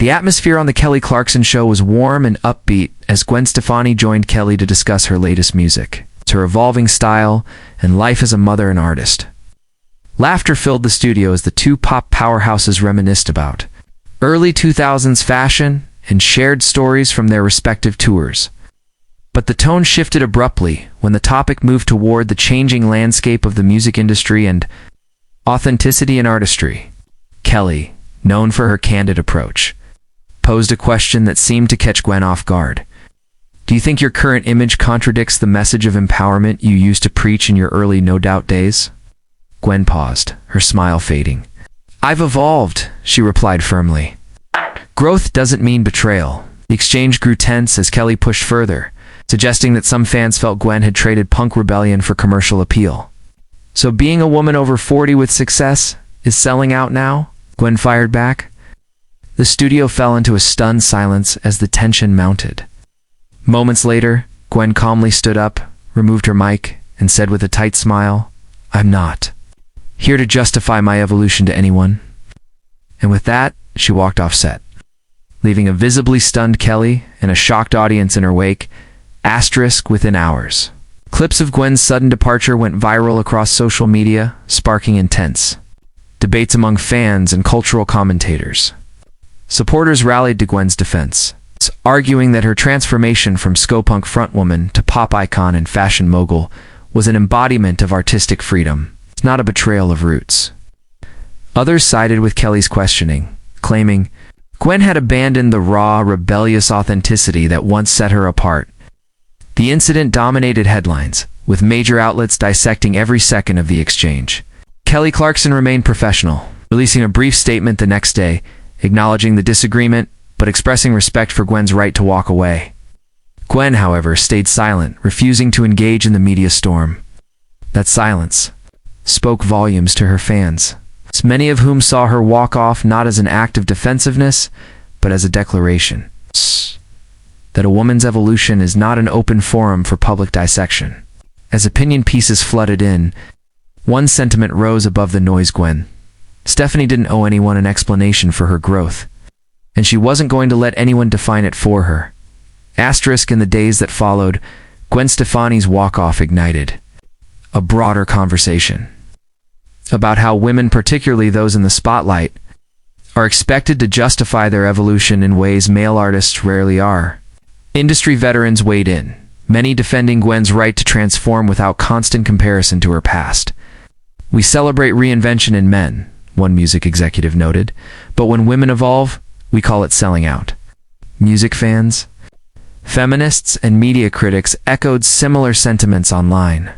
The atmosphere on the Kelly Clarkson Show was warm and upbeat as Gwen Stefani joined Kelly to discuss her latest music, her evolving style, and life as a mother and artist. Laughter filled the studio as the two pop powerhouses reminisced about early 2000s fashion and shared stories from their respective tours. But the tone shifted abruptly when the topic moved toward the changing landscape of the music industry and authenticity and artistry. Kelly, known for her candid approach, posed a question that seemed to catch Gwen off guard. Do you think your current image contradicts the message of empowerment you used to preach in your early No Doubt days? Gwen paused, her smile fading. I've evolved, she replied firmly. Growth doesn't mean betrayal. The exchange grew tense as Kelly pushed further, suggesting that some fans felt Gwen had traded punk rebellion for commercial appeal. So being a woman over 40 with success is selling out now? Gwen fired back. The studio fell into a stunned silence as the tension mounted. Moments later, Gwen calmly stood up, removed her mic, and said with a tight smile, I'm not here to justify my evolution to anyone. And with that, she walked off set, leaving a visibly stunned Kelly and a shocked audience in her wake, asterisk within hours. Clips of Gwen's sudden departure went viral across social media, sparking intense debates among fans and cultural commentators. Supporters rallied to Gwen's defense, arguing that her transformation from skopunk frontwoman to pop icon and fashion mogul was an embodiment of artistic freedom, not a betrayal of roots. Others sided with Kelly's questioning, claiming Gwen had abandoned the raw, rebellious authenticity that once set her apart. The incident dominated headlines, with major outlets dissecting every second of the exchange. Kelly Clarkson remained professional, releasing a brief statement the next day, acknowledging the disagreement, but expressing respect for Gwen's right to walk away. Gwen, however, stayed silent, refusing to engage in the media storm. That silence spoke volumes to her fans, many of whom saw her walk off not as an act of defensiveness, but as a declaration that a woman's evolution is not an open forum for public dissection. As opinion pieces flooded in, one sentiment rose above the noise. Gwen Stefani didn't owe anyone an explanation for her growth, and she wasn't going to let anyone define it for her. Asterisk in the days that followed, Gwen Stefani's walk-off ignited a broader conversation about how women, particularly those in the spotlight, are expected to justify their evolution in ways male artists rarely are. Industry veterans weighed in, many defending Gwen's right to transform without constant comparison to her past. We celebrate reinvention in men, one music executive noted, but when women evolve, we call it selling out. Music fans, feminists, and media critics echoed similar sentiments online.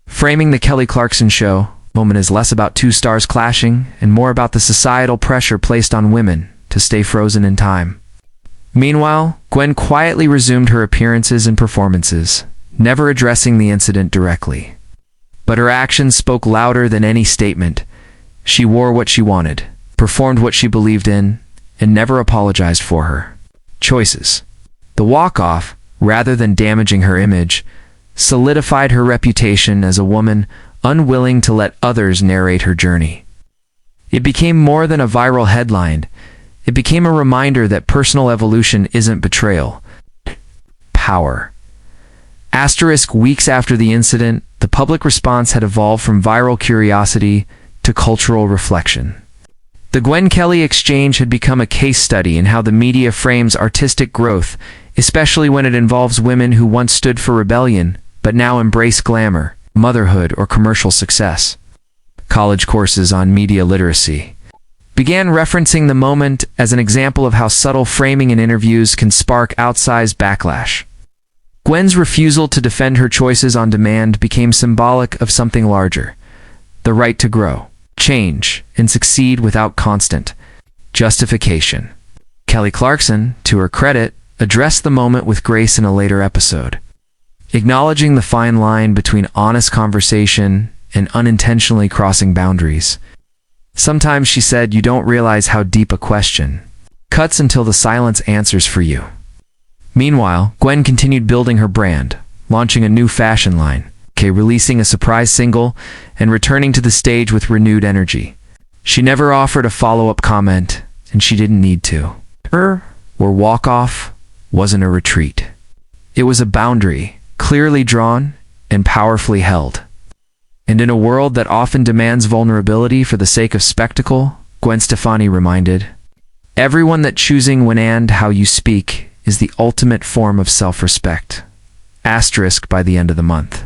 Framing the Kelly Clarkson Show, moment is less about two stars clashing and more about the societal pressure placed on women to stay frozen in time. Meanwhile, Gwen quietly resumed her appearances and performances, never addressing the incident directly. But her actions spoke louder than any statement. She wore what she wanted, performed what she believed in, and never apologized for her choices. The walk-off, rather than damaging her image, solidified her reputation as a woman unwilling to let others narrate her journey. It became more than a viral headline. It became a reminder that personal evolution isn't betrayal. Power. Asterisk weeks after the incident, the public response had evolved from viral curiosity to cultural reflection. The Gwen Kelly exchange had become a case study in how the media frames artistic growth, especially when it involves women who once stood for rebellion, but now embrace glamour, motherhood, or commercial success. College courses on media literacy began referencing the moment as an example of how subtle framing in interviews can spark outsized backlash. Gwen's refusal to defend her choices on demand became symbolic of something larger: the right to grow, change, and succeed without constant justification. Kelly Clarkson, to her credit, addressed the moment with grace in a later episode, acknowledging the fine line between honest conversation and unintentionally crossing boundaries. Sometimes, she said, you don't realize how deep a question cuts until the silence answers for you. Meanwhile, Gwen continued building her brand, launching a new fashion line, releasing a surprise single, and returning to the stage with renewed energy. She never offered a follow-up comment, and she didn't need to. Her or walk-off wasn't a retreat. It was a boundary, clearly drawn and powerfully held. And in a world that often demands vulnerability for the sake of spectacle, Gwen Stefani reminded, everyone that choosing when and how you speak is the ultimate form of self-respect. Asterisk by the end of the month.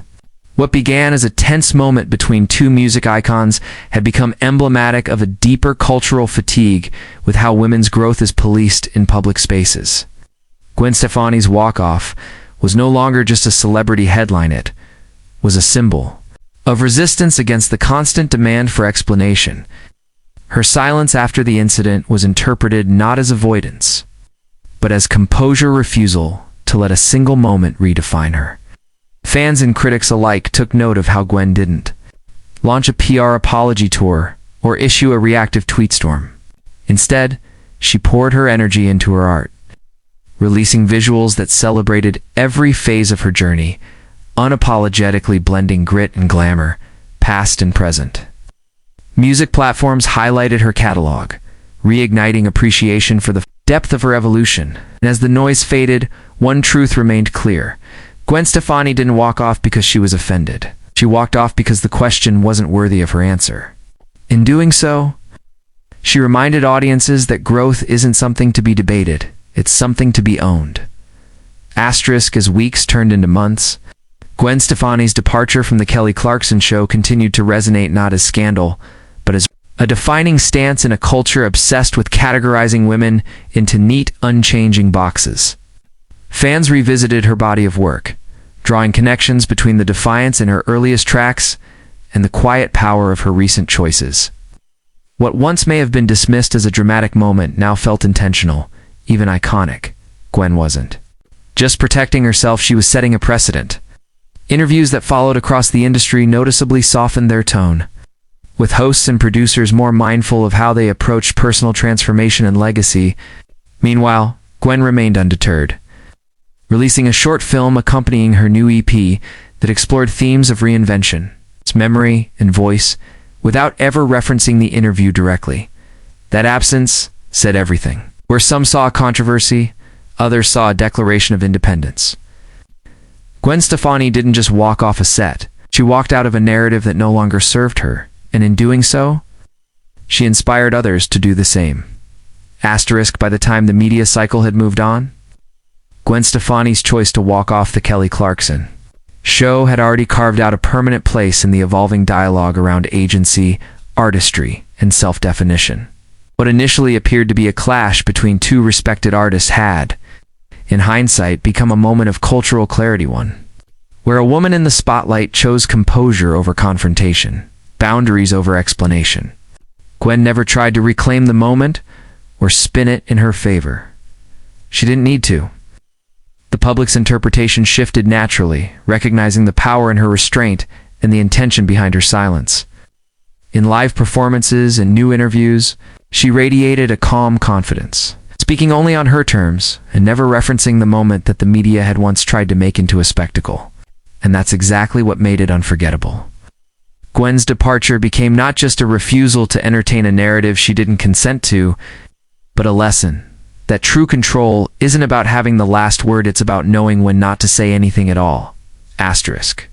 What began as a tense moment between two music icons had become emblematic of a deeper cultural fatigue with how women's growth is policed in public spaces. Gwen Stefani's walk-off was no longer just a celebrity headline, it was a symbol of resistance against the constant demand for explanation. Her silence after the incident was interpreted not as avoidance, but as composure refusal to let a single moment redefine her. Fans and critics alike took note of how Gwen didn't launch a PR apology tour or issue a reactive tweet storm. Instead, she poured her energy into her art, releasing visuals that celebrated every phase of her journey, unapologetically blending grit and glamour, past and present. Music platforms highlighted her catalog, reigniting appreciation for the depth of her evolution. And as the noise faded, one truth remained clear. Gwen Stefani didn't walk off because she was offended. She walked off because the question wasn't worthy of her answer. In doing so, she reminded audiences that growth isn't something to be debated, it's something to be owned. Asterisk as weeks turned into months, Gwen Stefani's departure from the Kelly Clarkson Show continued to resonate not as scandal, but as a defining stance in a culture obsessed with categorizing women into neat, unchanging boxes. Fans revisited her body of work, drawing connections between the defiance in her earliest tracks and the quiet power of her recent choices. What once may have been dismissed as a dramatic moment now felt intentional, even iconic. Gwen wasn't just protecting herself, she was setting a precedent. Interviews that followed across the industry noticeably softened their tone, with hosts and producers more mindful of how they approached personal transformation and legacy. Meanwhile, Gwen remained undeterred, releasing a short film accompanying her new EP that explored themes of reinvention, its memory and voice, without ever referencing the interview directly. That absence said everything. Where some saw a controversy, others saw a declaration of independence. Gwen Stefani didn't just walk off a set. She walked out of a narrative that no longer served her, and in doing so, she inspired others to do the same. Asterisk by the time the media cycle had moved on, Gwen Stefani's choice to walk off the Kelly Clarkson Show had already carved out a permanent place in the evolving dialogue around agency, artistry, and self-definition. What initially appeared to be a clash between two respected artists had, in hindsight, become a moment of cultural clarity, one where a woman in the spotlight chose composure over confrontation, boundaries over explanation. Gwen never tried to reclaim the moment or spin it in her favor. She didn't need to. The public's interpretation shifted naturally, recognizing the power in her restraint and the intention behind her silence. In live performances and new interviews, she radiated a calm confidence, speaking only on her terms and never referencing the moment that the media had once tried to make into a spectacle. And that's exactly what made it unforgettable. Gwen's departure became not just a refusal to entertain a narrative she didn't consent to, but a lesson that true control isn't about having the last word, it's about knowing when not to say anything at all. Asterisk.